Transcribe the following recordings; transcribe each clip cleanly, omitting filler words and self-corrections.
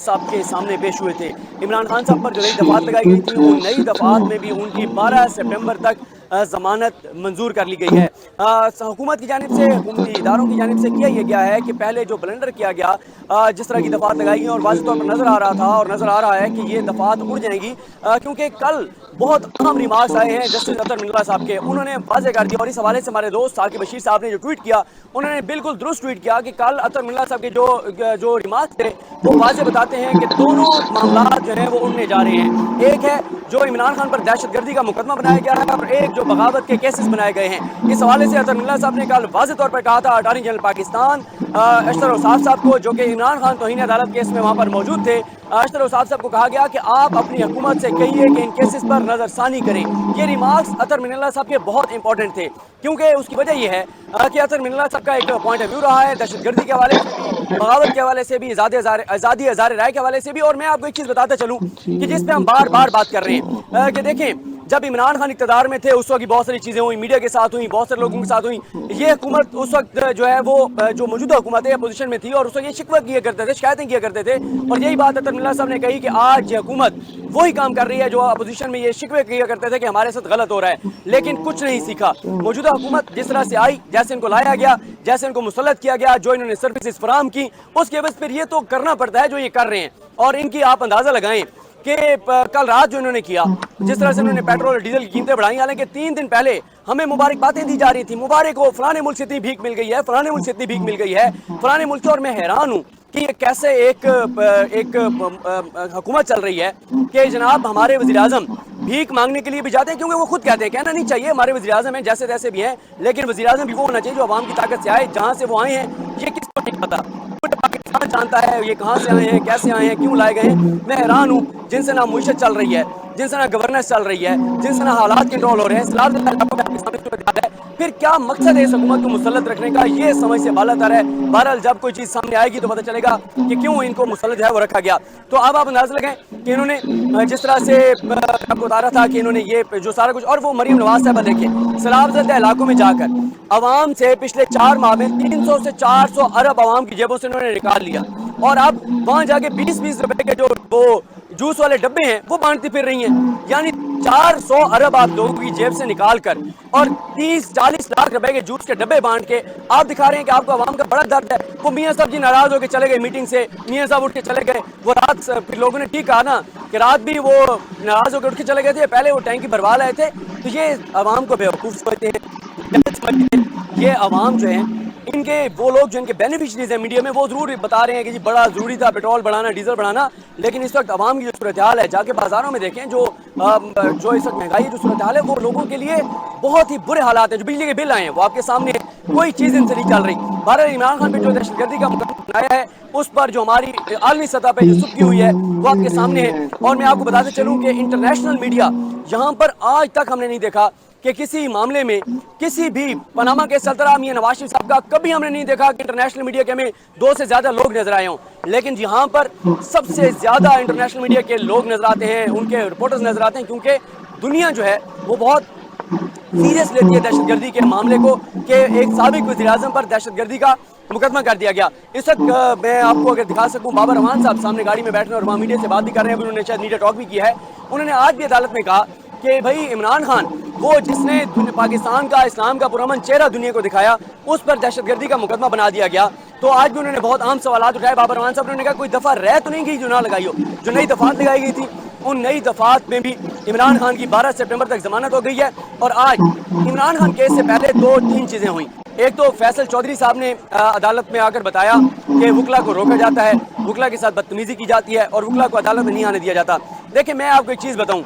साहब के सामने पेश हुए थे। इमरान खान साहब पर जो नई दफात लगाई गई थी, उन नई दफात में भी उनकी 12 सितंबर तक जमानत मंजूर कर ली गई है। हुकूमत की जानिब से, हुकूमती इदारों की जानिब से किया यह गया है कि पहले जो ब्लंडर किया गया, जिस तरह की दफात लगाई गई और वाज़ेह तौर पर नजर आ रहा था और नजर आ रहा है कि ये दफात उड़ जाएंगी, क्योंकि कल बहुत अहम रिमार्क्स आए हैं जस्टिस अतर मिल्ला साहब के। उन्होंने वाज़ेह कर दिया और इस हवाले से हमारे दोस्त साकिब बशीर साहब ने जो ट्वीट किया, उन्होंने बिल्कुल दुरुस्त ट्वीट किया कि कल अतर मिल्ला साहब के जो रिमार्क्स थे वो वाज़ेह बताते हैं कि दोनों मामला जो है वो उड़ने जा रहे हैं। एक है जो इमरान खान पर दहशतगर्दी का मुकदमा बनाया गया है और एक जो बगावत के केसेस बनाए गए हैं। इस हवाले से अतर मिल्ला साहब ने कल वाज़ेह तौर पर कहा था अटॉर्नी जनरल पाकिस्तान अशतर औसाफ साहब को, जो कि इमरान खान तौहीन अदालत केस में वहाँ पर मौजूद थे, अशतर औसाफ साहब को कहा गया कि आप अपनी हुकूमत से कहिए कि इन केसेस पर नजरसानी करें। ये रिमार्क्स अतर मिल्ला साहब के बहुत इंपॉर्टेंट थे, क्योंकि उसकी वजह यह है कि अतर मिल्ला साहब का एक पॉइंट ऑफ व्यू रहा है दहशतगर्दी के हवाले से भी, बगावत के हवाले से भी, आज़ादी हज़ार राय के हवाले से भी। और मैं आपको एक चीज़ बताता चलूँ कि जिस पे हम बार बार बात कर रहे हैं कि देखें, जब इमरान खान इक़्तिदार में थे उस वक्त बहुत सारी चीज़ें हुई, मीडिया के साथ हुई, बहुत सारे लोगों के साथ हुई। ये हुकूमत उस वक्त जो है वो जो मौजूदा हुकूमत है अपोजिशन में थी और उस वक्त ये शिकवा किया करते थे, शिकायतें किया करते थे। और यही बात अतर मिल्ला साहब ने कही कि आज हुकूमत वही काम कर रही है जो अपोजिशन में ये शिकवे किया करते थे कि हमारे साथ गलत हो रहा है, लेकिन कुछ नहीं सीखा। मौजूदा हुकूमत जिस तरह से आई, जैसे इनको लाया गया, जैसे इनको मुसल्लत किया गया, जो इन्होंने सर्विसेज फराम की, उसके बस फिर ये तो करना पड़ता है जो ये कर रहे हैं। और इनकी आप अंदाजा लगाएं कि कल रात जो इन्होंने किया, जिस तरह से इन्होंने पेट्रोल और डीजल की कीमतें बढ़ाई, हालांकि 3 दिन पहले हमें मुबारक बातें दी जा रही थी, मुबारक हो फलाने मुल्क से इतनी भीख मिल गई है, फलाने मुल्क से इतनी भीख मिल गई है, फलाने मुल्क से। और मैं हैरान हूँ कि ये कैसे एक हुकूमत चल रही है कि जनाब हमारे वज़ीर आज़म भीख मांगने के लिए भी जाते हैं, क्योंकि वो खुद कहते हैं, कहना नहीं चाहिए हमारे वज़ीर आज़म हैं जैसे तैसे भी हैं, लेकिन वज़ीर आज़म भी वो होना चाहिए जो आवाम की ताकत से आए। जहाँ से वो आए हैं ये किसको नहीं पता, पूरे पाकिस्तान जानता है ये कहाँ से आए हैं, कैसे आए हैं, क्यों लाए गए हैं। मैं हैरान हूँ जिनसे ना मुईशत चल रही है, जिनसे ना गवर्नेंस चल रही है, जिनसे ना हालात कंट्रोल हो रहे हैं, फिर क्या मकसद है इस हुकूमत को मुसल्लत रखने का, ये समझ से बालातर है। बहरहाल जब कोई चीज़ सामने आएगी तो पता चलेगा कि क्यों इनको मुसल्लत है वो रखा गया। तो अब आप अंदाज़ा लगाएं कि इन्होंने जिस तरह से आपको बता रहा था कि इन्होंने ये जो सारा कुछ, और वो मरीम नवाज साहब देखिए सैलाबज़दा इलाकों में जाकर आवाम से पिछले 4 माह में 300 से 400 अरब आवाम की जेबों से इन्होंने निकाल लिया, और अब वहाँ जाके 20-20 रुपए के जो वो जूस वाले डब्बे हैं वो बांटती फिर रही हैं। यानी 400 अरब आप लोगों की जेब से निकाल कर और 30-40 लाख रुपए के जूस के डब्बे बांट के आप दिखा रहे हैं कि आपको आवाम का बड़ा दर्द है। वो मियाँ साहब जी नाराज होकर चले गए मीटिंग से, मियाँ साहब उठ के चले गए। वो रात फिर लोगों ने ठीक कहा ना कि रात भी वो नाराज होकर उठ के चले गए थे, पहले वो टैंकी भरवा लाए थे। तो ये आवाम को बेवकूफ़ समझते हैं, ये आवाम जो है इनके वो लोग जो इनके बेनिफिशरीज हैं मीडिया में वो जरूर बता रहे हैं कि जी बड़ा जरूरी था पेट्रोल बढ़ाना, डीजल बढ़ाना, लेकिन इस वक्त आवाम की जो सूरत हाल है, जाके बाजारों में देखें, जो इस वक्त महंगाई जो सूरत हाल है वो लोगों के लिए बहुत ही बुरे हालात हैं। जो बिजली के बिल आए हैं वो आपके सामने है, कोई चीज़ इनसे नहीं चल रही। भारत इमरान खान पर जो दहशतगर्दी का मुकदमा बनाया है उस पर जो हमारी आलमी सतह पर जो सुर्खी हुई है वो आपके सामने है। और मैं आपको बताते चलूँ कि इंटरनेशनल मीडिया यहाँ पर आज तक हमने नहीं देखा कि किसी मामले में किसी भी पनामा केस चलता रहा मियां नवाज शरीफ साहब का, कभी हमने नहीं देखा कि इंटरनेशनल मीडिया के हमें 2 से ज्यादा लोग नजर आए हों। लेकिन यहाँ पर सबसे ज्यादा इंटरनेशनल मीडिया के लोग नजर आते हैं, उनके रिपोर्टर्स नजर आते हैं, क्योंकि दुनिया जो है वो बहुत सीरियस लेती है दहशतगर्दी के मामले को कि एक साबिक वज़ीर आज़म पर दहशतगर्दी का मुकदमा कर दिया गया। इस वक्त मैं आपको अगर दिखा सकूं, बाबर रहमान साहब सामने गाड़ी में बैठे और वहाँ मीडिया से बात भी कर रहे हैं, उन्होंने शायद मीडिया टॉक भी किया है। उन्होंने आज भी अदालत में कहा कि भाई इमरान खान वो जिसने पाकिस्तान का, इस्लाम का पुरअमन चेहरा दुनिया को दिखाया, उस पर दहशतगर्दी का मुकदमा बना दिया गया। तो आज भी उन्होंने बहुत अहम सवाल उठाए बाबर रहमान साहब। उन्होंने कहा कोई दफ़ा रह तो नहीं गई जो ना लगाई हो, जो नई दफात लगाई गई थी उन नई दफात में भी इमरान खान की 12 सितंबर तक जमानत हो गई है। और आज इमरान खान केस से पहले 2-3 चीज़ें हुई। एक तो फैसल चौधरी साहब ने अदालत में आकर बताया कि वकला को रोका जाता है, वकला के साथ बदतमीजी की जाती है और वकला को अदालत में नहीं आने दिया जाता। देखिए मैं आपको एक चीज़ बताऊं,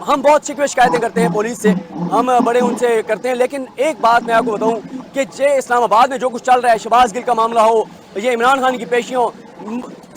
हम बहुत शिकवे शिकायतें करते हैं पुलिस से, हम बड़े उनसे करते हैं, लेकिन एक बात मैं आपको बताऊं कि जे इस्लामाबाद में जो कुछ चल रहा है, शहबाज गिल का मामला हो, ये इमरान खान की पेशियों,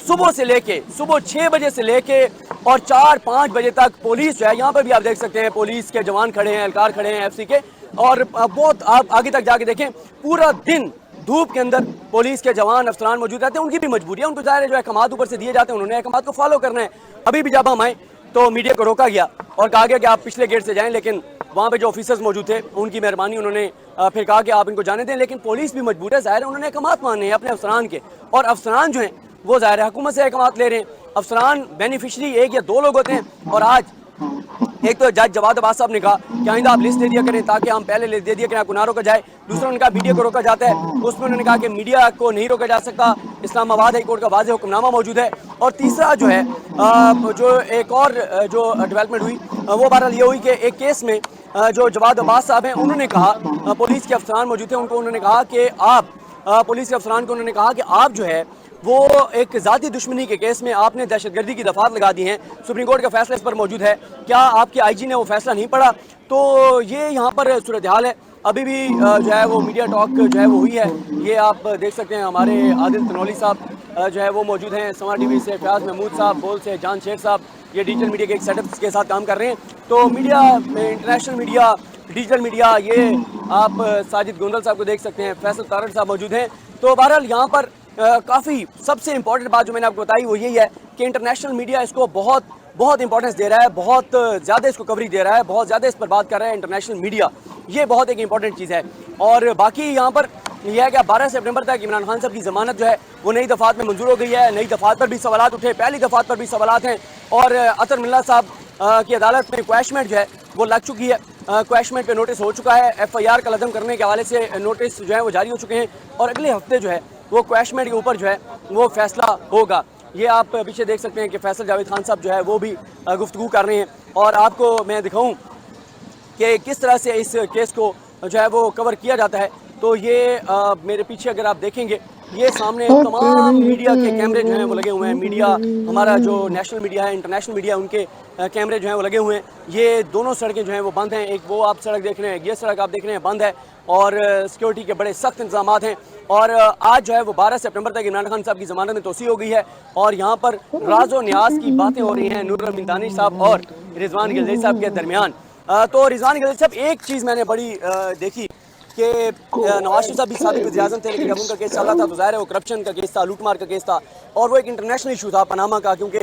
सुबह से लेके सुबह 6 बजे से लेके और 4-5 बजे तक पुलिस जो है, यहाँ पर भी आप देख सकते हैं पुलिस के जवान खड़े हैं, एहलकार खड़े हैं एफसी के, और बहुत आप आगे तक जाके देखें पूरा दिन धूप के अंदर पुलिस के जवान अफसरान मौजूद रहते हैं। उनकी भी मजबूरी है, उनको ज़ाहिर है जो अहकामात ऊपर से दिए जाते हैं उन्होंने अहकामात को फॉलो करना है। अभी भी जब हम आए तो मीडिया को रोका गया और कहा गया कि आप पिछले गेट से जाएं, लेकिन वहाँ पे जो ऑफिसर्स मौजूद थे उनकी मेहरबानी, उन्होंने फिर कहा कि आप इनको जाने दें, लेकिन पुलिस भी मजबूर है, ज़ाहिर है उन्होंने अहकामात मानने हैं अपने अफसरान के, और अफसरान जो हैं वो ज़ाहिर है हुकूमत से अहकाम ले रहे हैं। अफसरान बेनिफिशरी एक या दो लोग होते हैं, और आज एक तो जज जवाद अब्बास साहब ने कहा कि आइंदा आप लिस्ट दे दिया करें ताकि हम पहले लिस्ट दे दिया करें, आपको ना रोका जाए। दूसरा उन्होंने कहा मीडिया को रोका जाता है, उसमें उन्होंने कहा कि मीडिया को नहीं रोका जा सकता, इस्लामाबाद हाई कोर्ट का वाज़ेह हुक्मनामा मौजूद है। और तीसरा जो है जो एक और जो डेवलपमेंट हुई वो बहरहाल ये हुई कि एक केस में जो जवाद अब्बास साहब हैं उन्होंने कहा, पुलिस के अफसरान मौजूद थे, उनको उन्होंने कहा कि आप पुलिस के अफसरान को उन्होंने कहा कि आप जो है वो एक ज़ाती दुश्मनी के केस में आपने दहशतगर्दी की दफात लगा दी हैं, सुप्रीम कोर्ट का फैसला इस पर मौजूद है, क्या आपके आईजी ने वो फैसला नहीं पढ़ा? तो ये यहाँ पर सूरत हाल है। अभी भी जो है वो मीडिया टॉक जो है वो हुई है, ये आप देख सकते हैं। हमारे आदिल तनौली साहब जो है वो मौजूद हैं, समा टीवी से फयाज महमूद साहब, बोल से जान शेर साहब, ये डिजिटल मीडिया के एक सेटअप के साथ काम कर रहे हैं। तो media, international media, digital media, ये आप साजिद गोंदल साहब को देख सकते हैं, फैसल तारड़ साहब मौजूद हैं। तो बहरहाल यहाँ पर काफ़ी सबसे इंपॉर्टेंट बात जो मैंने आपको बताई वो यही है कि इंटरनेशनल मीडिया इसको बहुत बहुत इंपॉर्टेंस दे रहा है, बहुत ज़्यादा इसको कवरेज दे रहा है, बहुत ज़्यादा इस पर बात कर रहा है इंटरनेशनल मीडिया। ये बहुत एक इंपॉर्टेंट चीज़ है। और बाकी यहाँ पर यह है कि 12 सितंबर तक इमरान खान साहब की ज़मानत जो है वो नई दफ़ात में मंजूर हो गई है। नई दफ़ात पर भी सवालात उठे, पहली दफ़ात पर भी सवालात हैं, और अतर मिल्ला साहब की अदालत में क्वैशमेंट जो है वो लग चुकी है। क्वैशमेंट पे नोटिस हो चुका है, FIR का लदम करने के हवाले से नोटिस जो है वो जारी हो चुके हैं, और अगले हफ्ते जो है वो क्वैशमेंट के ऊपर जो है वो फैसला होगा। ये आप पीछे देख सकते हैं कि फैसल जावेद खान साहब जो है वो भी गुफ्तगू कर रहे हैं, और आपको मैं दिखाऊं कि किस तरह से इस केस को जो है वो कवर किया जाता है। तो ये मेरे पीछे अगर आप देखेंगे, ये सामने तमाम मीडिया के कैमरे जो हैं वो लगे हुए हैं। मीडिया, हमारा जो नेशनल मीडिया है, इंटरनेशनल मीडिया, उनके कैमरे जो हैं वो लगे हुए हैं। ये दोनों सड़कें जो हैं वो बंद हैं, एक वो आप सड़क देख रहे हैं, ये सड़क आप देख रहे हैं बंद है, और सिक्योरिटी के बड़े सख्त इंतजाम हैं। और आज जो है वो 12 सितंबर तक इमरान खान साहब की ज़मानत में तोसी हो गई है, और यहाँ पर राज और न्याज की बातें हो रही हैं नूर अमीन दानिश साहब और रिजवान गिलज़ी साहब के दरमियान। तो रिजवान गिलज़ी साहब, एक चीज़ मैंने बड़ी देखी कि नवाज शरीफ साहब भी साबिक वज़ीर-ए-आज़म थे, लेकिन जब उनका केस चल रहा था तो ज़ाहिर है वो करप्शन का केस था, लूटमार का केस था, और वो एक इंटरनेशनल इशू था पनामा का, क्योंकि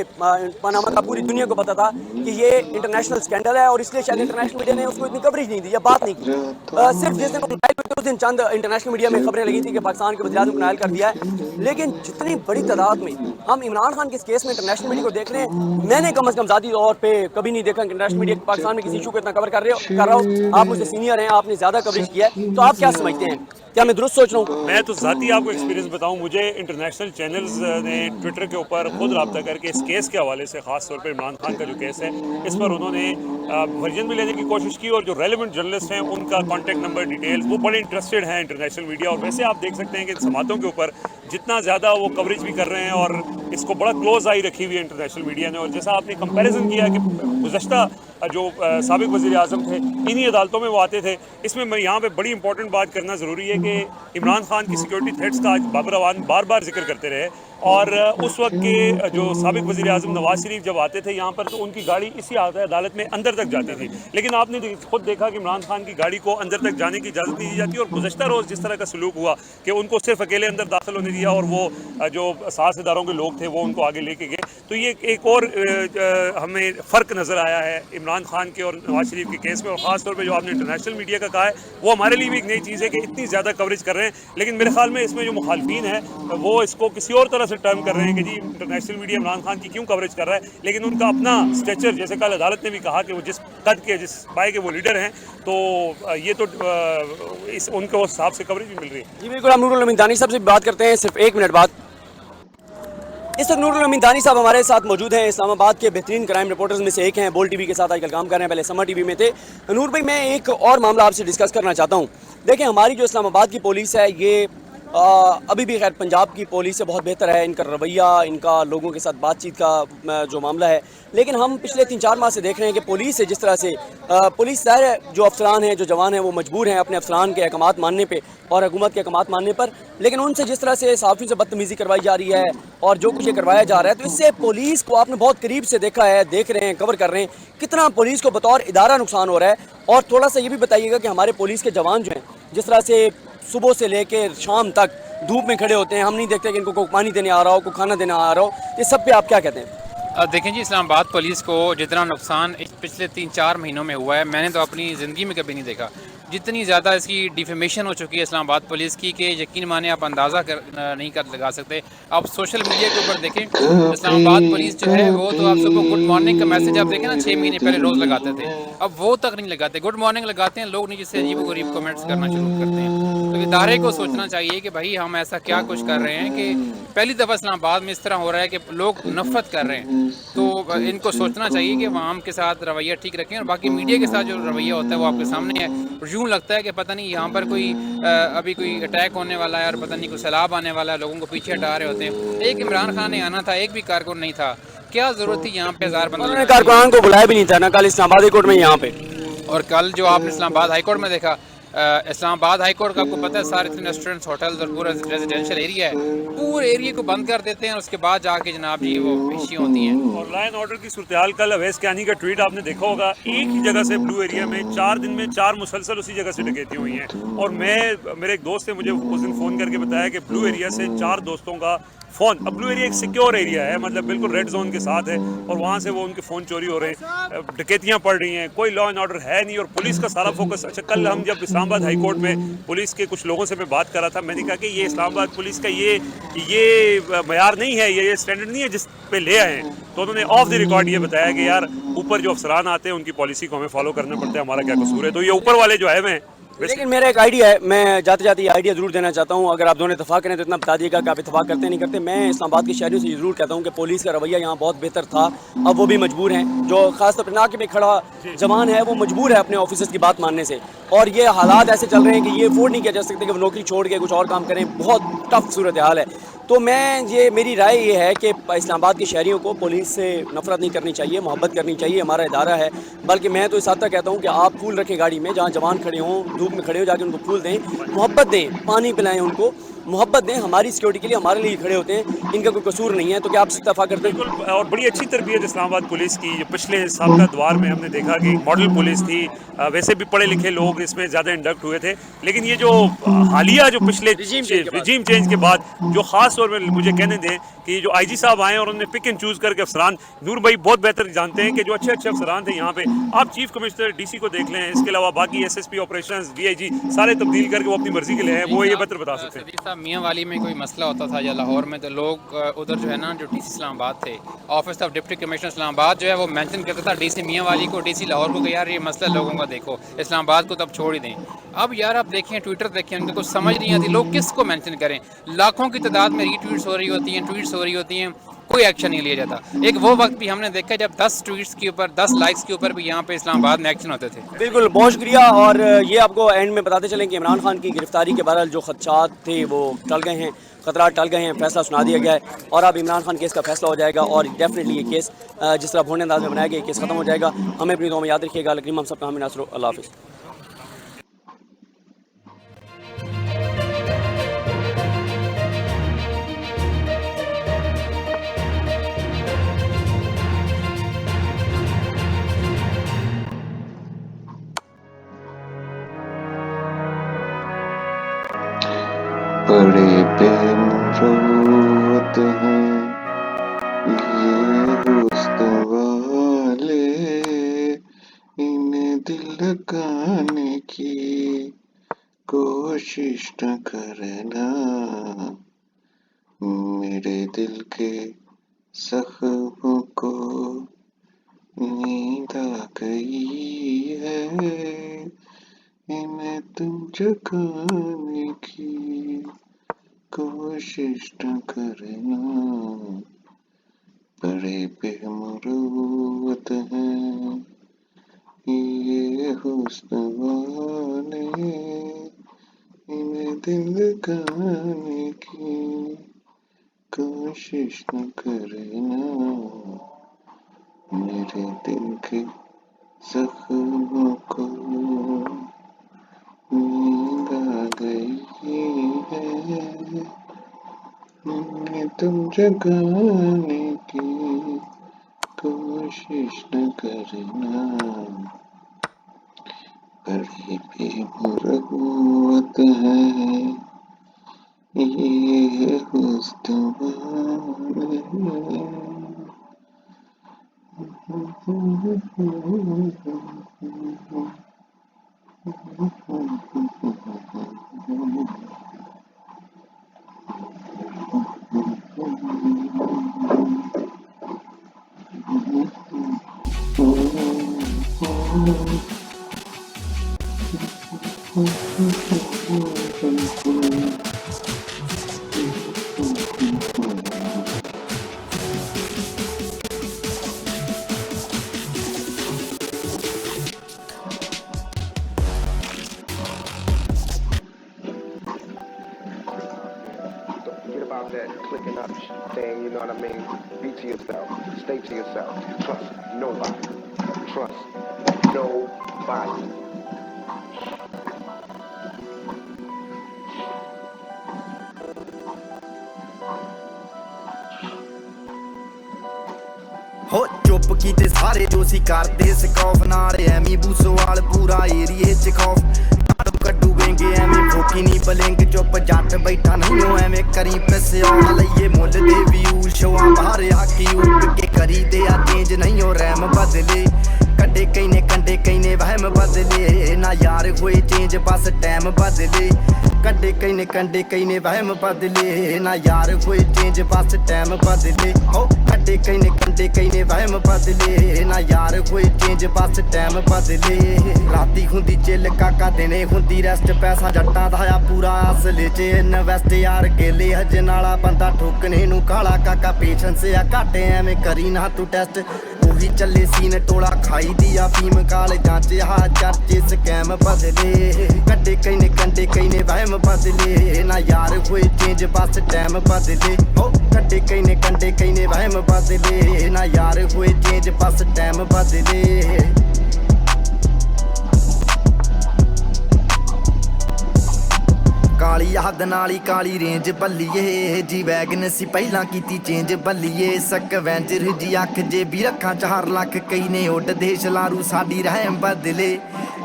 पनामा का पूरी दुनिया को पता था कि ये इंटरनेशनल स्कैंडल है, और इसलिए शायद इंटरनेशनल मीडिया ने उसको इतनी कवरेज नहीं दी या बात नहीं की। सिर्फ जिस दिन उस दिन चंद इंटरनेशनल मीडिया में खबरें लगी थी कि पाकिस्तान के वज़ीर-ए-आज़म को नायल कर दिया है, लेकिन जितनी बड़ी तादाद में हम इमरान खान के इस केस में इंटरनेशनल मीडिया को देख रहे हैं, मैंने कम अज़ कम ज़ाती तौर पर कभी नहीं देखा कि इंटरनेशनल मीडिया पाकिस्तान में किसी इशू को इतना कवर कर रहा हो। आप मुझसे सीनियर हैं, आपने ज़्यादा कवरेज किया है, तो आप क्या समझते हैं, क्या मैं दुरुस्त सोच रहा हूँ? मैं तो ज़ाती आपको एक्सपीरियंस बताऊँ, मुझे इंटरनेशनल चैनल्स ने ट्विटर के ऊपर खुद रब्ता करके इस केस के हवाले से, ख़ास तौर पर इमरान खान का जो केस है इस पर उन्होंने वर्जन भी लेने की कोशिश की, और जो रेलिवेंट जर्नलिस्ट हैं उनका कॉन्टैक्ट नंबर, डिटेल्स, वो बड़े इंटरेस्टेड हैं इंटरनेशनल मीडिया। और वैसे आप देख सकते हैं कि समातों के ऊपर जितना ज़्यादा वो कवरेज भी कर रहे हैं, और इसको बड़ा क्लोज आई रखी हुई है इंटरनेशनल मीडिया ने। और जैसा आपने कंपैरिजन किया कि गुज़श्ता जो साबिक वज़ीर-ए-आज़म थे इन्हीं अदालतों में वो आते थे, इसमें मैं यहाँ पे बड़ी इंपॉर्टेंट बात करना ज़रूरी है कि इमरान खान की सिक्योरिटी थ्रेट्स का आज बाबर अवान बार बार जिक्र करते रहे, और उस वक्त के जो साबिक वज़ीर-ए-आज़म नवाज शरीफ जब आते थे यहाँ पर तो उनकी गाड़ी इसी अदालत में अंदर तक जाती थी, लेकिन आपने खुद देखा कि इमरान खान की गाड़ी को अंदर तक जाने की इजाज़त नहीं दी जाती। और गुज़श्ता रोज़ जिस तरह का सलूक हुआ कि उनको सिर्फ अकेले अंदर दाखिल होने दिया, और वो जो साझेदारों के लोग थे वो उनको आगे लेके गए, तो ये एक और हमें फ़र्क नज़र आया है इमरान खान के और नवाज शरीफ के केस में। और ख़ास तौर पे जो आपने इंटरनेशनल मीडिया का कहा है वो हमारे लिए भी एक नई चीज़ है कि इतनी ज़्यादा कवरेज कर रहे हैं, लेकिन मेरे ख्याल में इसमें जो मुखालफीन है वो इसको किसी और तरह से टर्म कर रहे हैं कि जी इंटरनेशनल मीडिया इमरान खान की क्यों कवरेज कर रहा है, लेकिन उनका अपना स्ट्रेचर, जैसे कल अदालत ने भी कहा कि वो जिस कद के, जिस पाए के वो लीडर हैं, तो ये तो इस उनको उस हिसाब से कवरेज भी मिल रही है। जी बिल्कुल, हम नूरुल अमीन दानी साहब से बात करते हैं सिर्फ एक मिनट बाद। इस वक्त नूरुल अमीन दानी साहब हमारे साथ मौजूद हैं, इस्लामाबाद के बेहतरीन क्राइम रिपोर्टर्स में से एक हैं, बोल टीवी के साथ आजकल काम कर रहे हैं, पहले समा टीवी में थे। नूर भाई, मैं एक और मामला आपसे डिस्कस करना चाहता हूँ। देखें, हमारी जो इस्लामाबाद की पुलिस है ये अभी भी खैर पंजाब की पुलिस से बहुत बेहतर है, इनका रवैया, इनका लोगों के साथ बातचीत का जो मामला है, लेकिन हम पिछले 3-4 माह से देख रहे हैं कि पुलिस से जिस तरह से पुलिस ज़ाहिर है जो अफसरान हैं, जो जवान हैं, वो मजबूर हैं अपने अफसरान के अहकामात मानने पे और हुकूमत के अहकामात मानने पर, लेकिन उनसे जिस तरह से सहाफ़ियों से बदतमीज़ी करवाई जा रही है और जो कुछ ये करवाया जा रहा है, तो इससे पुलिस को आपने बहुत करीब से देखा है, देख रहे हैं, कवर कर रहे हैं, कितना पुलिस को बतौर इदारा नुकसान हो रहा है। और थोड़ा सा ये भी बताइएगा कि हमारे पुलिस के जवान जो हैं, जिस तरह से सुबह से लेकर शाम तक धूप में खड़े होते हैं, हम नहीं देखते कि इनको कोई पानी देने आ रहा हो, कोई खाना देने आ रहा हो, ये सब पे आप क्या कहते हैं? देखें जी, इस्लामाबाद पुलिस को जितना नुकसान पिछले 3-4 महीनों में हुआ है, मैंने तो अपनी ज़िंदगी में कभी नहीं देखा। जितनी ज़्यादा इसकी डिफेमेशन हो चुकी है इस्लामाबाद पुलिस की कि यकीन माने आप अंदाज़ा नहीं कर लगा सकते। आप सोशल मीडिया के ऊपर देखें, इस्लामाबाद पुलिस जो है वो तो आप सबको गुड मॉर्निंग का मैसेज आप देखें ना 6 महीने पहले रोज़ लगाते थे, अब वो तक नहीं लगाते। गुड मॉर्निंग लगाते हैं, लोग नीचे से अजीब-ओ-गरीब कमेंट्स करना शुरू करते हैं। तो इदारे को सोचना चाहिए कि भाई हम ऐसा क्या कुछ कर रहे हैं कि पहली दफ़ा इस्लामाबाद में इस तरह हो रहा है कि लोग नफ़रत कर रहे हैं। तो इनको सोचना चाहिए कि आवाम के साथ रवैया ठीक रखें, और बाकी मीडिया के साथ जो रवैया होता है वो आपके सामने है। और यूँ लगता है कि पता नहीं यहाँ पर कोई अभी कोई अटैक होने वाला है और पता नहीं कोई सैलाब आने वाला है, लोगों को पीछे हटा रहे होते हैं। एक इमरान खान ने आना था, एक भी कारकुन नहीं था, क्या ज़रूरत थी यहाँ पे 1000 बंदा उन्होंने लगाने की? कारकुनान को बुलाया भी नहीं था ना कल इस्लामाबाद हाई कोर्ट में यहाँ पे। और कल जो आपने इस्लामाबाद हाई कोर्ट में देखा, इस्लामाबाद हाई कोर्ट का आपको पता है सारे इतने रेस्टोरेंट्स, होटल्स और पूरा रेजिडेंशियल एरिया है, पूरे एरिया को बंद कर देते हैं और उसके बाद जाके जनाब जी वो पेशियाँ होती हैं। और लॉ एंड ऑर्डर की सूरत हाल कल अवैस कियानी का ट्वीट आपने देखा होगा, एक ही जगह से ब्लू एरिया में 4 दिन में 4 मुसलसल उसी जगह से डकैती हुई हैं। और मेरे एक दोस्त ने मुझे उस दिन फ़ोन करके बताया कि ब्लू एरिया से 4 दोस्तों का फ़ोन, अब ब्लू एरिया एक सिक्योर एरिया है, मतलब बिल्कुल रेड जोन के साथ है, और वहाँ से वो उनके फ़ोन चोरी हो रहे हैं, डकैतियाँ पड़ रही हैं, कोई लॉ एंड ऑर्डर है नहीं, और पुलिस का सारा फोकस। अच्छा, कल हम जब इस्लामाबाद हाई कोर्ट में पुलिस के कुछ लोगों से मैं बात कर रहा था, मैंने कहा कि ये इस्लामाबाद पुलिस का ये मयार नहीं है, ये स्टैंडर्ड नहीं है जिस पे ले आए हैं। तो उन्होंने ऑफ द रिकॉर्ड ये बताया कि यार ऊपर जो अफसरान आते हैं उनकी पॉलिसी को हमें फॉलो करना पड़ता है, हमारा क्या कसूर है। तो ये ऊपर वाले जो आए हुए हैं लेकिन मेरा एक आइडिया है, मैं जाते जाते ये आइडिया ज़रूर देना चाहता हूँ। अगर आप दोनों इतफाक़ करें तो इतना बता दिएगा कि आप इतफाक़ करते नहीं करते। मैं इस्लामाबाद के शहरियों से ज़रूर कहता हूँ कि पुलिस का रवैया यहाँ बहुत बेहतर था, अब वो भी मजबूर हैं। जो खासतौर पर नाके में खड़ा जवान है वो मजबूर है अपने ऑफिसर्स की बात मानने से, और ये हालात ऐसे चल रहे हैं कि ये अफोर्ड नहीं किया जा सकते कि वो नौकरी छोड़ के कुछ और काम करें। बहुत टफ सूरत हाल है। तो मेरी राय ये है कि इस्लामाबाद के शहरियों को पुलिस से नफरत नहीं करनी चाहिए, मोहब्बत करनी चाहिए, हमारा इदारा है। बल्कि मैं तो इस हद तक कहता हूँ कि आप फूल रखें गाड़ी में, जहाँ जवान खड़े हों, धूप में खड़े हों, जाके उनको फूल दें, मोहब्बत दें, पानी पिलाएं उनको, मोहब्बत दें। हमारी सिक्योरिटी के लिए हमारे लिए खड़े होते हैं, इनका कोई कसूर नहीं है। तो क्या आप इस्तीफा करते हैं? बिल्कुल। और बड़ी अच्छी तरबियत इस्लामाबाद पुलिस की, जो पिछले साबका द्वार में हमने देखा कि मॉडल पुलिस थी, वैसे भी पढ़े लिखे लोग इसमें ज़्यादा इंडक्ट हुए थे, लेकिन ये जो हालिया जो पिछले रिजीम चेंज के बाद जो ख़ास तौर में मुझे कहने दें कि जो आईजी साहब आए और उन्होंने पिक एंड चूज़ करके अफसरान, नूर भाई बहुत बेहतर जानते हैं कि जो अच्छे अच्छे अफसरान थे यहाँ पे, आप चीफ कमिश्नर डीसी को देख लें, इसके अलावा बाकी एसएसपी ऑपरेशंस, डीआईजी सारे तब्दील करके वो अपनी मर्जी के लिए हैं, वो ये बेहतर बता सकते हैं। सदीक साहब, मियाँ वाली में कोई मसला होता था या लाहौर में, तो लोग उधर जो है ना, जो डीसी इस्लामाबाद थे, office of deputy commissioner Islamabad जो है वो मेंशन करता था डीसी मियाँ वाली को, डीसी लाहौर को कि यार ये मसला लोगों का देखो, इस्लामाबाद को तब छोड़ ही दें। अब यार आप देखें, ट्विटर देखें, उनको कुछ समझ नहीं आती, लोग किसको मेंशन करें। लाखों की तादाद में रीट्वीट्स हो रही होती हैं, ट्वीट्स हो रही होती हैं, कोई एक्शन नहीं लिया जाता। एक वो वक्त भी हमने देखा जब 10 ट्वीट्स के ऊपर, 10 लाइक्स के ऊपर भी यहाँ पे इस्लामाबाद में एक्शन होते थे। बिल्कुल, बहुत शुक्रिया। और ये आपको एंड में बताते चलें कि इमरान खान की गिरफ्तारी के बहरहाल जो खदशात थे वो टल गए हैं, खतरात टल गए हैं, फैसला सुना दिया गया है, और अब इमरान खान केस का फैसला हो जाएगा, और डेफिनेटली ये केस जिस तरह भोंडे अंदाज में बनाया गया, ये केस खत्म हो जाएगा। हमें अपनी दुआ में याद रखिएगा। लेकिन हम सबका हमें नासरो, अल्लाह हाफिज़। बड़े बेमुरौवत हैं ये हुस्न वाले, इन्हें दिल लगाने की कोशिश न करना। मेरे दिल के जख्म को नींद आ गई है, इन्हें तुम जगाने की कोशिश न करना। बड़े बेमुरौवत हैं ये हुस्न वाले, इन्हें दिल लगाने की कोशिश न करना। मेरे दिल के जख्मों को नींद आ गई है, इन्हें तुम जगाने की कोशिश न करना। बड़ी बेमुरौवत है ये हुस्न वाले। Forget about that clicking up thing, you know what I mean? Be to yourself. Stay to yourself. Trust nobody. Trust nobody. ਹੋ ਚੁੱਪ ਕੀਤੇ ਸਾਰੇ ਜੋ ਸੀ ਕਰਦੇ ਸਕੌਫ ਨਾਲ ਐਵੇਂ ਬੂਸੋਵਾਲ ਪੂਰਾ ਏਰੀਏ ਚ ਖੌਫ ਕੱਢੂ ਵੇਂਗੇ ਐਵੇਂ ਫੋਕੀ ਨਹੀਂ ਬਲਿੰਗ ਚੁੱਪ ਜੱਟ ਬੈਠਾ ਨਹੀਂ ਓ ਐਵੇਂ ਕਰੀ ਪਿਸਿਆ ਲਈਏ ਮੁੱਲ ਦੇ ਵਿਊ ਸ਼ੋਆਂ ਬਾਹਰ ਆ ਕੇ ਉੱਡ ਕੇ ਕਰੀ ਤੇ ਆ ਚੇਂਜ ਨਹੀਂ ਓ ਰੈਮ ਬਦਲੇ ਕੱਢੇ ਕਈ ਨੇ ਵਹਿਮ ਬਦਲੇ ਨਾ ਯਾਰ ਹੋਏ ਚੇਂਜ ਬਸ ਟਾਈਮ ਬਦਲੇ ਕੱਢੇ ਕਈ ਨੇ ਵਹਿਮ ਬਦਲੇ ਨਾ ਯਾਰ ਹੋਏ ਚੇਂਜ ਬਸ ਟਾਈਮ ਬਦਲੇ ਹੋ ਕੱਢੇ ਕਈ ਨੇ ਵਹਿਮ ਬਦਲੇ ਨਾ ਯਾਰ ਹੋਏ ਚੇਂਜ ਬਸ ਟਾਈਮ ਬਦਲੇ ਰਾਤੀ ਹੁੰਦੀ ਚਿੱਲ ਕਾਕਾ ਦਿਨੇ ਹੁੰਦੀ ਰੈਸਟ ਪੈਸਾ ਜੱਟਾਂ ਦਾ ਆ ਪੂਰਾ ਅਸਲੇ ਚ ਇਨਵੈਸਟ ਯਾਰ ਕੇਲੇ ਹਜੇ ਨਾਲਾ ਬੰਦਾ ਠੋਕਣੇ ਨੂੰ ਕਾਲਾ ਕਾਕਾ ਪੇਸ਼ੈਂਸ ਆ ਘਾਟੇ ਐਵੇਂ ਕਰੀ ਨਾ ਤੂੰ ਟੈਸਟ ਉਹੀ ਚੱਲੇ ਸੀਨ ਟੋਲਾ ਖਾਈ ਦੀ ਆ ਫੀਮ ਕਾਲਜਾਂ ਚ ਆ ਚਰਚੇ ਸਕੈਮ ਬਦਲੇ ਕੱਢੇ ਕਈ ਨੇ ਵਹਿਮ ਬਦਲੇ ਨਾ ਯਾਰ ਹੋਏ ਚੇਂਜ ਬਸ ਟਾਈਮ ਬਦਲੇ ਹੋ ਕੱਢੇ ਕਈ ਨੇ ਵਹਿਮ ਬਦਲੇ ਨਾ ਯਾਰ ਹੋਏ ਚੇਂਜ ਬਸ ਟਾਈਮ ਬਦਲੇ ਕਾਲੀ ਹੱਦ ਨਾਲ ਹੀ ਕਾਲੀ ਰੇਂਜ ਬੱਲੀਏ ਜੀ ਵੈਗਨ ਸੀ ਪਹਿਲਾਂ ਕੀਤੀ ਚੇਂਜ ਬੱਲੀਏ ਸਕਵੈਂਜਰ ਜੀ ਅੱਖ ਜੇ ਵੀ ਰੱਖਾਂ 4 ਲੱਖ ਕਈ ਨੇ ਉੱਡਦੇ ਛਲਾਰੂ ਸਾਡੀ ਰਹਿਮ ਬਦਲੇ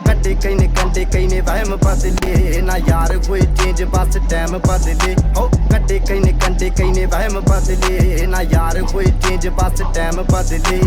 ਕੱਢੇ ਕਈ ਨੇ ਵਹਿਮ ਬਦਲੇ ਨਾ ਯਾਰ ਹੋਏ ਚੇਂਜ ਬਸ ਟਾਈਮ ਬਦਲੇ ਹੋ ਕੱਢੇ ਕਈ ਨੇ ਵਹਿਮ ਬਦਲੇ ਨਾ ਯਾਰ ਹੋਏ ਚੇਂਜ ਬਸ ਟਾਈਮ ਬਦਲੇ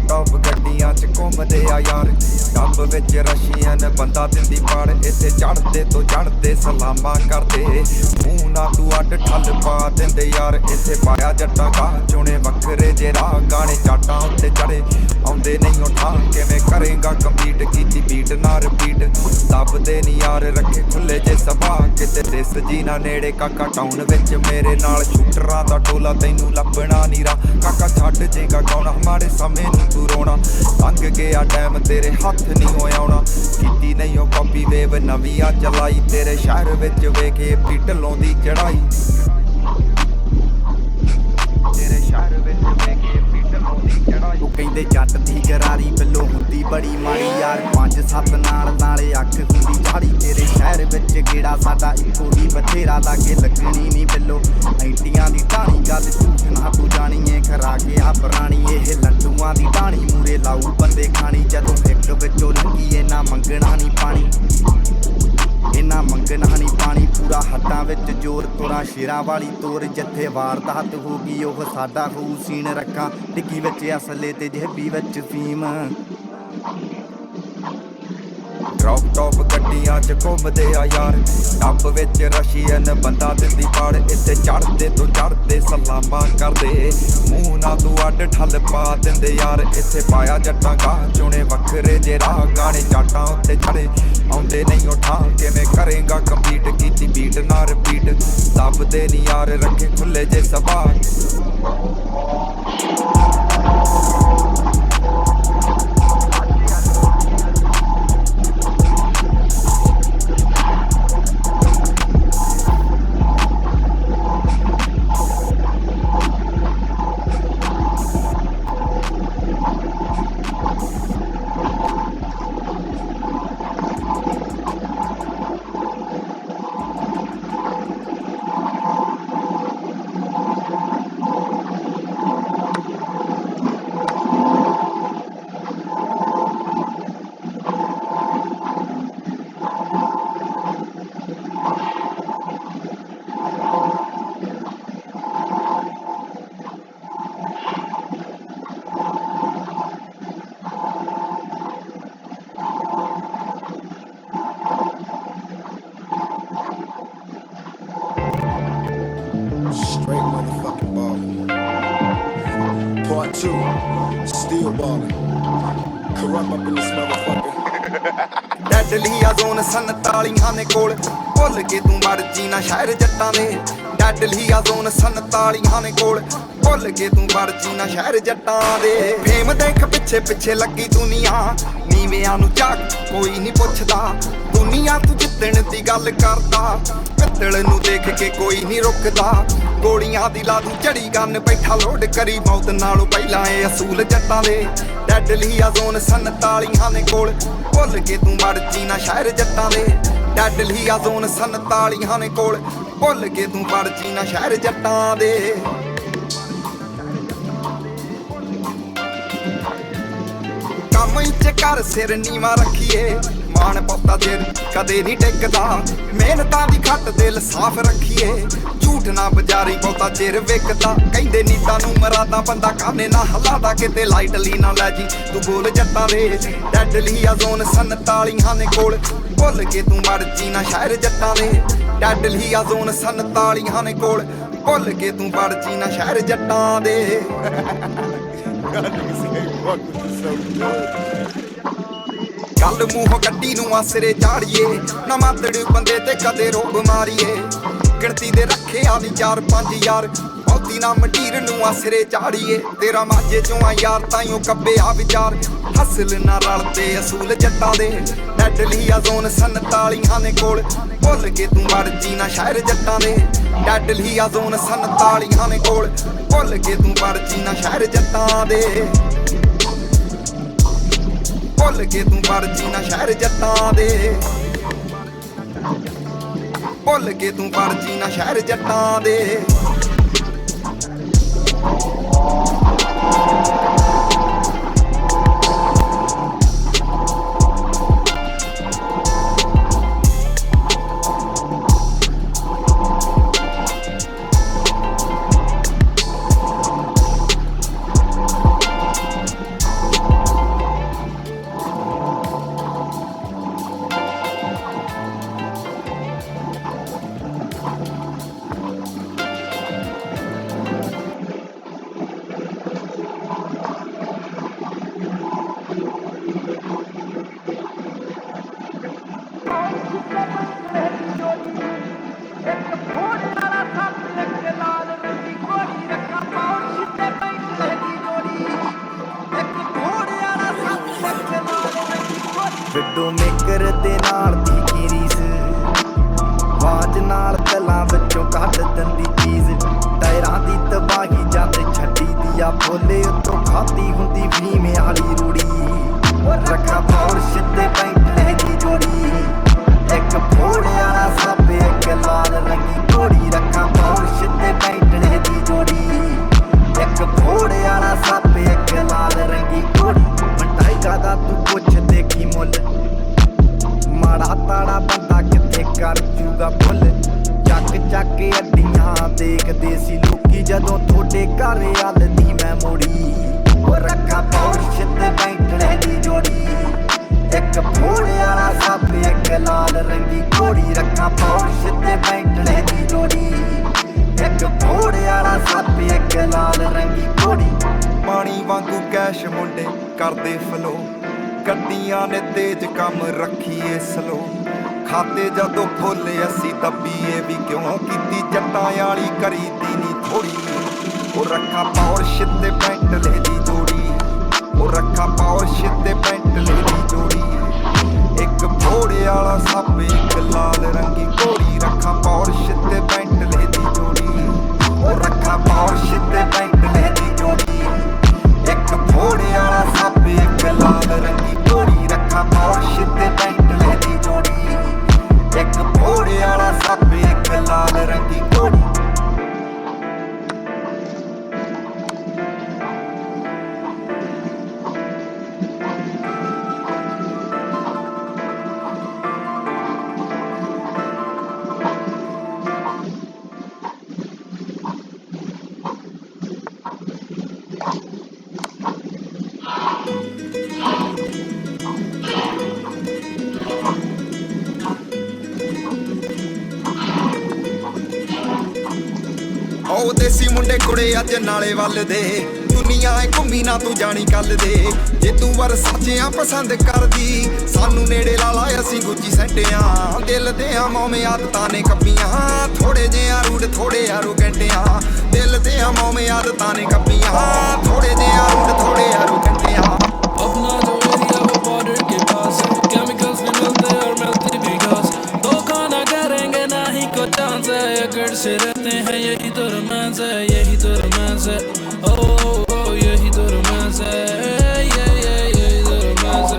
ਟੌਪ ਗੱਡੀਆਂ ਚ ਘੁੰਮਦੇ ਆ ਯਾਰ ਡੱਬ ਵਿੱਚ ਰਸ਼ੀਅਨ ਬੰਦਾ ਦਿੰਦੀ ਪਾੜ ਇੱਥੇ ਚੜਦੇ ਤੋਂ ਚੜਦੇ ਸਲਾਮਾਂ ਕਰਦੇ ਮੂੰਹ ਨਾ ਤੂੰ ਅੱਡ ਠੱਲ ਪਾ ਦਿੰਦੇ ਯਾਰ ਇੱਥੇ ਪਾਇਆ ਜੱਟਾਂ ਕਾ ਚੁਣੇ ਵੱਖਰੇ ਜੇ ਰਾਹ ਗਾਣੇ ਚਾਟਾਂ ਉੱਤੇ ਚੜੇ ਆਉਂਦੇ ਨਹੀਂ ਉਠਾ ਕਿਵੇਂ ਕਰੇਗਾ ਕੰਪੀਟ ਕੀਤੀ ਬੀਟ ਨਾ ਰਿਪੀਟ ਦੱਬਦੇ ਨਹੀਂ ਯਾਰ ਰੱਖੇ ਖੁੱਲੇ ਜੇ ਸਭਾ ਕਿਤੇ ਦਿਸ ਜੀ ਨਾ ਨੇੜੇ ਕਾਕਾ ਟਾਊਨ ਵਿੱਚ ਮੇਰੇ ਨਾਲ ਸ਼ੂਟਰਾਂ ਦਾ ਟੋਲਾ ਤੈਨੂੰ ਲੱਭਣਾ ਨੀਰਾ ਕਾਕਾ ਛੱਡ ਜੇਗਾ ਗਾਉਣਾ ਮਾੜੇ ਸਮੇਂ ਨੂੰ ਤੂੰ ਰੋਣਾ ਲੰਘ ਗਿਆ ਟਾਈਮ ਤੇਰੇ ਹੱਥ ਨਹੀਂ ਹੋਇਆ ਆਉਣਾ ਕੀਤੀ ਨਹੀਂ ਉਹ ਕਾਪੀ ਵੇਵ ਨਵੀਂ ਆ ਚਲਾਈ ਤੇਰੇ ਸ਼ਹਿਰ ਵਿੱਚ ਵੇਖੇ ਢਲੋਂ ਦੀ ਚੜਾਈ ਤੇਰੇ ਸ਼ਹਿਰ ਵਿੱਚ ਵੇਖੇ ਢਲੋਂ ਦੀ ਚੜਾਈ ਉਹ ਕਹਿੰਦੇ ਜੱਟ ਦੀ ਗਰਾਰੀ ਬਿੱਲੋ ਹੁੰਦੀ ਬੜੀ ਮਾੜੀ ਯਾਰ 5-7 ਨਾਲੇ ਅੱਖ ਹੁੰਦੀ ਝਾੜੀ ਤੇਰੇ ਸ਼ਹਿਰ ਵਿੱਚ ਗੇੜਾ ਸਾਡਾ ਇੱਕੋ ਹੀ ਬਥੇਰਾ ਲਾਗੇ ਲੱਗਣੀ ਨਹੀਂ ਬਿੱਲੋ ਐਂਟੀਆਂ ਦੀ ਢਾਣੀ ਗੱਲ ਝੂਠ ਨਾ ਤੂੰ ਜਾਣੀਏ ਖਰਾ ਗਿਆ ਪੁਰਾਣੀ ਇਹ ਲੱਡੂਆਂ ਦੀ ਢਾਣੀ ਮੂਰੇ ਲਾਊ ਬੰਦੇ ਖਾਣੀ ਜਦੋਂ ਇੱਕ ਵਿੱਚੋਂ ਲੰਗੀ ਇਹਨਾਂ ਮੰਗਣਾ ਨਹੀਂ ਪਾਣੀ ਪੂਰਾ ਹੱਟਾਂ ਵਿੱਚ ਜ਼ੋਰ ਤੋਰਾਂ ਸ਼ੇਰਾਂ ਵਾਲੀ ਤੋਰ ਜਿੱਥੇ ਵਾਰਦਾਤ ਹੋ ਗਈ ਉਹ ਸਾਡਾ ਹੋਊ ਸੀਨ ਰੱਖਾਂ ਡਿੱਗੀ ਵਿੱਚ ਅਸਲੇ ਤੇ ਜੇਬੀ ਵਿੱਚ ਫੀਮ ਟੌਪ ਗੱਡੀਆਂ ਚ ਘੁੰਮਦੇ ਆ ਯਾਰ ਡੱਬ ਵਿੱਚ ਰਸ਼ੀਅਨ ਬੰਦਾ ਦਿੰਦੀ ਪਾੜ ਇੱਥੇ ਚੜਦੇ ਤੋਂ ਚੜਦੇ ਸਲਾਮਾਂ ਕਰਦੇ ਮੂੰਹ ਨਾ ਤੂੰ ਅੱਡ ਠੱਲ ਪਾ ਦਿੰਦੇ ਯਾਰ ਇੱਥੇ ਪਾਇਆ ਜੱਟਾਂ ਕਾ ਚੁਣੇ ਵੱਖਰੇ ਜੇ ਰਾਹ ਗਾਣੇ ਚਾਟਾਂ ਉੱਤੇ ਚੜੇ ਆਉਂਦੇ ਨਹੀਂ ਉਠਾ ਕਿਵੇਂ ਕਰੇਗਾ ਕੰਪੀਟ ਕੀਤੀ ਬੀਟ ਨਾ ਰਿਪੀਟ ਦੱਬਦੇ ਨਹੀਂ ਯਾਰ ਰੱਖੇ ਖੁੱਲੇ ਜੇ ਸਭਾ up in this motherfucker. Deadly ਆ ਜ਼ੋਨ 47 ਨੇ ਕੋਲ ਭੁੱਲ ਕੇ ਤੂੰ ਮਰਜੀ ਨਾ ਸ਼ਹਿਰ ਜੱਟਾਂ ਦੇ ਡੈਡਲੀ ਆ ਜ਼ੋਨ 47 ਨੇ ਕੋਲ ਭੁੱਲ ਕੇ ਤੂੰ ਮਰਜੀ ਨਾ ਸ਼ਹਿਰ ਜੱਟਾਂ ਦੇ ਫੇਮ ਦੇਖ ਪਿੱਛੇ ਪਿੱਛੇ ਲੱਗੀ ਦੁਨੀਆ ਨੀਵਿਆਂ ਨੂੰ ਝਾਕ ਕੋਈ ਨਹੀਂ ਪੁੱਛਦਾ ਦੁਨੀਆ ਤੂੰ ਜਿੱਤਣ ਦੀ ਗੱਲ ਕਰਦਾ ਪਿੱਤਲ ਨੂੰ ਦੇਖ ਕੇ ਕੋਈ ਨਹੀਂ ਰੁਕਦਾ ਗੋਲੀਆਂ ਦੀ ਲਾ ਦੂੰ ਝੜੀ ਗੰਨ ਬੈਠਾ ਲੋਡ ਕਰੀ ਮੌਤ ਨਾਲੋਂ ਪਹਿਲਾਂ ਇਹ ਅਸੂਲ ਜੱਟਾਂ ਦੇ ਡੈਡਲੀ ਆ ਜ਼ੋਨ 47 ਨੇ ਕੋਲ ਭੁੱਲ ਕੇ ਤੂੰ ਮਰਜੀ ਨਾ ਸ਼ਹਿਰ ਜੱਟਾਂ ਦੇ ਡੈਡਲੀ ਆ ਜ਼ੋਨ 47 ਨੇ ਕੋਲ ਭੁੱਲ ਕੇ ਤੂੰ ਮਰਜੀ ਨਾ ਸ਼ਹਿਰ ਜੱਟਾਂ ਦੇ ਕੰਮ ਇੱਚ ਕਰ ਸਿਰ ਨੀਵਾ ਰੱਖੀਏ ਮਾਣ ਪੌਤਾ ਦਿਲ ਕਦੇ ਨਹੀਂ ਟਿਕਦਾ ਮਿਹਨਤਾਂ ਦੀ ਖੱਟ ਦਿਲ ਸਾਫ਼ ਰੱਖੀਏ ਝੂਠ ਨਾ ਬਜ਼ਾਰੀ ਬਹੁਤਾ ਚਿਰ ਵਿਕਦਾ ਕਹਿੰਦੇ ਨੀਤਾਂ ਨੂੰ ਮਰਾਦਾ ਬੰਦਾ ਕਾਨੇ ਨਾ ਹਲਾਦਾ ਕਿਤੇ ਲਾਈਟਲੀ ਨਾ ਲੈ ਜੀ ਤੂੰ ਬੋਲ ਜੱਟਾਂ ਦੇ ਡੈਡਲੀ ਆ ਜ਼ੋਨ 47 ਨੇ ਕੋਲ ਭੁੱਲ ਕੇ ਤੂੰ ਮਰਜੀ ਨਾ ਸ਼ਹਿਰ ਜੱਟਾਂ ਦੇ ਡੈਡਲੀ ਆ ਜ਼ੋਨ 47 ਨੇ ਕੋਲ ਭੁੱਲ ਕੇ ਤੂੰ ਮਰਜੀ ਨਾ ਸ਼ਹਿਰ ਜੱਟਾਂ ਦੇ ਗੱਲ ਮੂੰਹੋਂ ਗੱਡੀ ਨੂੰ ਆਸਰੇ ਚਾੜੀਏ ਨਾ ਮਾਤੜ ਬੰਦੇ ਤੇ ਕਦੇ ਰੋਬ ਮਾਰੀਏ ਗਿਣਤੀ ਦੇ ਰੱਖਿਆ ਦੀ 4-5 ਯਾਰ ਬਹੁਤੀ ਨਾ ਮਟੀਰ ਨੂੰ ਆਸਰੇ ਚਾੜੀਏ ਤੇਰਾ ਮਾਝੇ ਚੋਂ ਆ ਯਾਰ ਤਾਈਓ ਕੱਬੇ ਆ ਵਿਚਾਰ ਹਸਲ ਨਾ ਰਲਦੇ ਅਸੂਲ ਜੱਟਾਂ ਦੇ ਡੈਡਲੀ ਆ ਜ਼ੋਨ 47 ਨੇ ਕੋਲ ਭੁੱਲ ਕੇ ਤੂੰ ਮਰਜੀ ਨਾ ਸ਼ਹਿਰ ਜੱਟਾਂ ਦੇ ਡੈਡਲੀ ਆ ਜ਼ੋਨ 47 ਨੇ ਕੋਲ ਭੁੱਲ ਕੇ ਤੂੰ ਮਰਜੀ ਨਾ ਸ਼ਹਿਰ ਜੱਟਾਂ ਦੇ ਭੁੱਲ ਕੇ ਤੂੰ ਮਰਜੀ ਨਾ ਸ਼ਹਿਰ ਜੱਟਾਂ ਦੇ ਭੁੱਲ ਕੇ ਤੂੰ ਮਰਜੀ ਨਾ ਸ਼ਹਿਰ ਜੱਟਾਂ ਦੇ ਵਿੱਡੋ ਮੇਕਰ ਦੇ ਨਾਲ ਦੀ ਕੀ ਰੀਸ ਆਵਾਜ਼ ਨਾਲ ਤਲਾਂ ਵਿੱਚੋਂ ਕੱਢ ਦਿੰਦੀ ਚੀਜ਼ ਟਾਇਰਾਂ ਦੀ ਤਬਾਹੀ ਜਦ ਛੱਡੀ ਦੀ ਆ ਬੋਲੇ ਉੱਤੋਂ ਖਾਤੀ ਹੁੰਦੀ ਫੀਮ ਵਾਲੀ ਰੂੜੀ ਰੱਖਾ ਪੌਰਸ਼ ਤੇ ਬੈਂਟਲੇ ਦੀ ਜੋੜੀ ਇੱਕ ਫੋੜੇ ਵਾਲਾ ਸੱਪ ਇੱਕ ਲਾਲ ਰੰਗੀ ਘੋੜੀ ਰੱਖਾ ਪੌਰਸ਼ ਤੇ ਬੈਂਟਲੇ ਦੀ ਜੋੜੀ ਇੱਕ ਫੋੜੇ ਵਾਲਾ ਸੱਪ ਇੱਕ ਲਾਲ ਰੰਗੀ ਘੋੜੀ ਮਟਾਈ ਦਾ ਤੂੰ ਪੁੱਛ ਦੇਖੀ ਮੁੱਲ ਮਾੜਾ ਤਾੜਾ ਬੰਦਾ ਕਿੱਥੇ ਕਰ ਜੂਗਾ ਭੁੱਲ ਚੱਕ ਚੱਕ ਅੱਡੀਆਂ ਦੇਖਦੇ ਸੀ ਲੋਕੀ ਜਦੋਂ ਤੁਹਾਡੇ ਘਰ ਹਲਦੀ ਮੈਂ ਮੋੜੀ ਉਹ ਰੱਖਾ ਪੌਰਸ਼ ਤੇ ਬੈਂਟਲੇ ਦੀ ਜੋੜੀ ਇੱਕ ਫੋੜੇ ਵਾਲਾ ਸੱਪ ਇੱਕ ਲਾਲ ਰੰਗੀ ਘੋੜੀ ਰੱਖਾ ਪੌਰਸ਼ ਤੇ ਬੈਂਟਲੇ ਦੀ ਜੋੜੀ ਇੱਕ ਫੋੜੇ ਵਾਲਾ ਸੱਪ ਇੱਕ ਲਾਲ ਰੰਗੀ ਘੋੜੀ ਪਾਣੀ ਵਾਂਗੂ ਕੈਸ਼ ਮੁੰਡੇ ਕਰਦੇ ਫਲੋ ਗੱਡੀਆਂ ਨੇ ਤੇਜ ਕੰਮ ਰੱਖੀਏ ਸਲੋ ਖਾਤੇ ਜਦੋਂ ਫੁੱਲ ਅਸੀਂ ਦੱਬੀਏ ਵੀ ਕਿਉਂ ਕੀਤੀ ਜੱਟਾਂ ਵਾਲੀ ਕਰੀਦੀ ਨੀ ਥੋੜੀ ਉਹ ਰੱਖਾ ਪੌਰਸ਼ ਤੇ ਬੈਂਟਲੇ ਦੀ ਜੋੜੀ ਉਹ ਰੱਖਾ ਪੌਰਸ਼ ਤੇ ਬੈਂਟਲੇ ਦੀ ਜੋੜੀ ਇੱਕ ਫੋੜੇ ਵਾਲਾ ਸੱਪ ਇੱਕ ਲਾਲ ਰੰਗੀ ਘੋੜੀ ਰੱਖਾ ਪੌਰਸ਼ ਤੇ ਬੈਂਟਲੇ ਦੀ ਜੋੜੀ ਉਹ ਰੱਖਾ ਪੌਰਸ਼ ਤੇ ਬੈਂਟਲੇ ਦੀ ਜੋੜੀ ਇੱਕ ਫੋੜੇ ਵਾਲਾ ਸੱਪ ਇੱਕ ਲਾਲ ਰੰਗੀ ਘੋੜੀ ਰੱਖਾ ਪੌਰਸ਼ ਤੇ ਬੈਂਟਲੇ ਦੀ ਜੋੜੀ ਇੱਕ ਫੋੜੇ ਵਾਲਾ ਸੱਪ ਇੱਕ ਲਾਲ ਰੰਗੀ ਘੋੜੀ ਉਹ ਦੇਸੀ ਮੁੰਡੇ ਕੁੜੇ ਅੱਜ ਨਾਲੇ ਵੱਲ ਦੇ ਤੂੰ ਦੁਨੀਆ ਏ ਘੁੰਮੀ ਨਾ ਤੂੰ ਜਾਣੀ ਕੱਲ ਦੇ ਜੇ ਤੂੰ ਵਰਸਾਚਿਆਂ ਪਸੰਦ ਕਰਦੀ ਸਾਨੂੰ ਨੇੜੇ ਲਾ ਲਾ ਅਸੀਂ ਗੁੱਚੀ ਸੈਟਿਆਂ ਦਿਲ ਦੇ ਆ ਮੌਵੇਂ ਆਦਤਾਂ ਨੇ ਕੱਪੀਆਂ ਥੋੜੇ ਜਿਹਾ ਰੂਡ ਥੋੜੇ ਆਰੂ ਘੰਟਿਆਂ ਦਿਲ ਦੇ ਆ ਮੌਵੇਂ ਆਦਤਾਂ ਨੇ ਕੱਪੀਆਂ ਥੋੜੇ ਜਿਹਾ ਰੂਡ ਥੋੜੇ ਆਰੂ ਘੰਟਿਆਂ अपना जो एरिया वो बॉर्डर के पास केमिकल्स भी मिलते और मिलते भी घास धोखा ना करेंगे ना ही को चांस है अगर से रहते हैं यही तो रोमांस है यही तो रोमांस है ओ यही तो रोमांस है यही तो रोमांस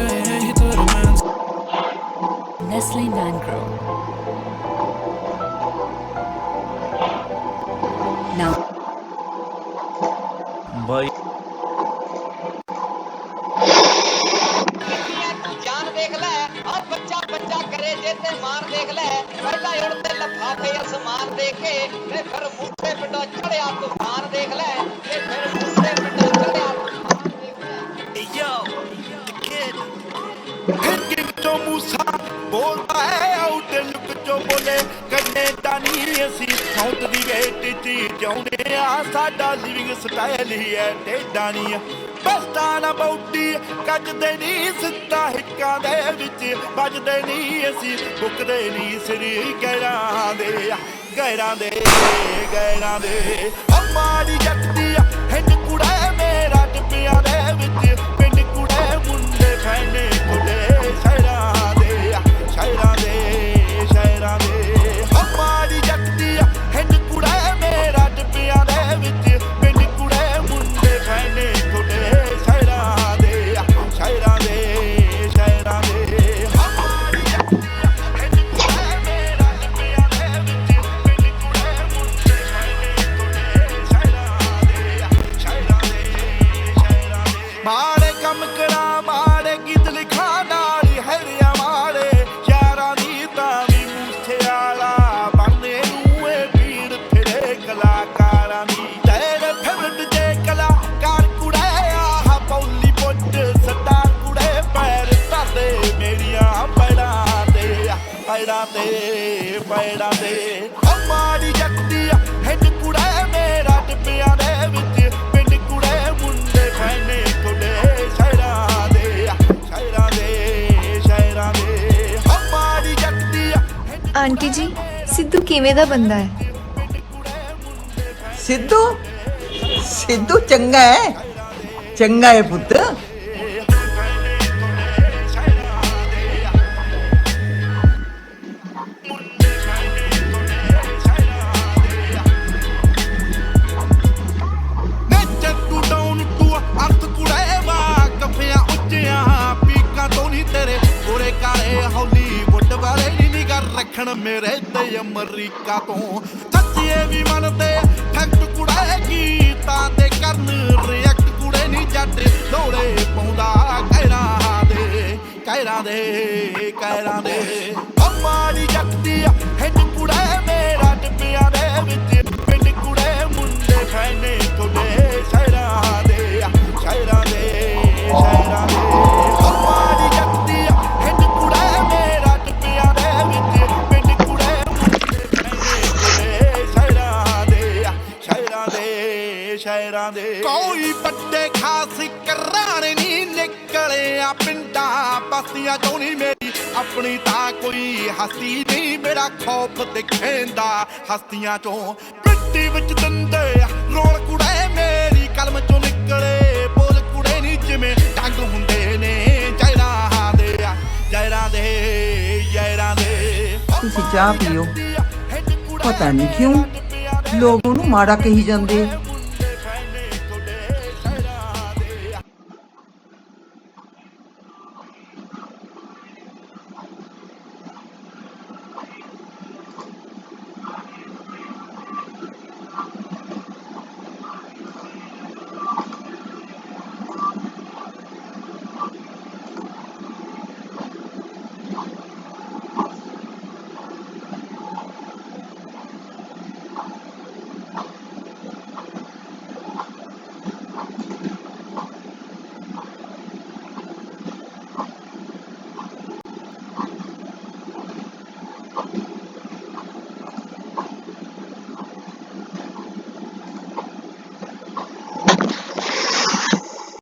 है यही तो रोमांस Nestle Mangrow. Now भाई जान देख ले और बच्चा बच्चा करे जेते मार देख ले पहला उड़ते लफाफे आसमान देखे ते फिर मुझसे पिटो चढ़िया तूफान देख ले ते फिर मुझसे पिटो चढ़िया तूफान देख ले yo the kid हिंदी विचों मूसा बोलदा है आउट लुक चो बोले कनेडा नहीं असी साउथ दी वेट च जाउंदे आ साडा लिविंग स्टाइल ही है टेढ़ा नहीं बस्ता ना बौटी कजदे नहीं सिद्धा हिक्कां दे विच बजदे नहीं असी बुकदे नहीं सिर गैरां दे अम्माड़ी जगदी हिंद कुड़ा मेरा टिप्पियां दे विच पिंड कुड़े मुंडे फैने कुड़े शहरां दे अम्माड़ी जगदी हिंद कुड़ा मेरा टिप्पियां दे विच पिंड कुड़े मुंडे फैने कुड़े शहरां दे अम्माड़ी जगदी हिंद कुड़ा मेरा टिप्पियां दे विच पिंड कुड़े मुंडे फैने कुड़े शहरां दे माड़े कम करा माड़े गीत लिखा नाली हरिया माड़े यारां दी तावी मूसे आला बनने नूए पीड़ फिरे कलाकारां दी तेरे फेवरेट जे कलाकार कुड़े आह पौली पुट सटार कुड़े पैर तादे मेरियां पैड़ा दे अम्माड़ी जगदी हिंद कुड़े मेरा टिप्पियां दे विच पिंड कुड़े मुंडे फैने कुड़े शहरां दे अम्माड़ी जगदी आंटी जी सिद्धू किवें दा बंदा है? सिद्धू चंगा है पुत्र मेरे ते अमरीका तो सच्चे भी मनते फैक्ट कुड़े गीता ते करन रिएक्ट कुड़े नहीं जट दौड़े पौंदा कैरां दे अम्माड़ी जगदी हिंद कुड़े मेरा टिप्पियां दे विच पिंड कुड़े मुंडे फैने कुड़े शहरां दे अम्माड़ी जगदी हिंद कुड़े मेरा टिप्पियां दे विच पिंड कुड़े मुंडे शहरां दे कोई बड़े खास कराने नहीं निकले आ पिंडा बस्तियां चों नहीं मेरी अपनी तां कोई हस्ती नहीं मेरा खौफ दिखेंदा हस्तियां चों पिट्टी विच दंदे रोल कुड़े मेरी कलम चों निकले बोल कुड़े नहीं जिवें डंग हुंदे ने जयरां दे तुसी चाह पियो पता नहीं क्यों लोग ओनू माड़ा कही जांदे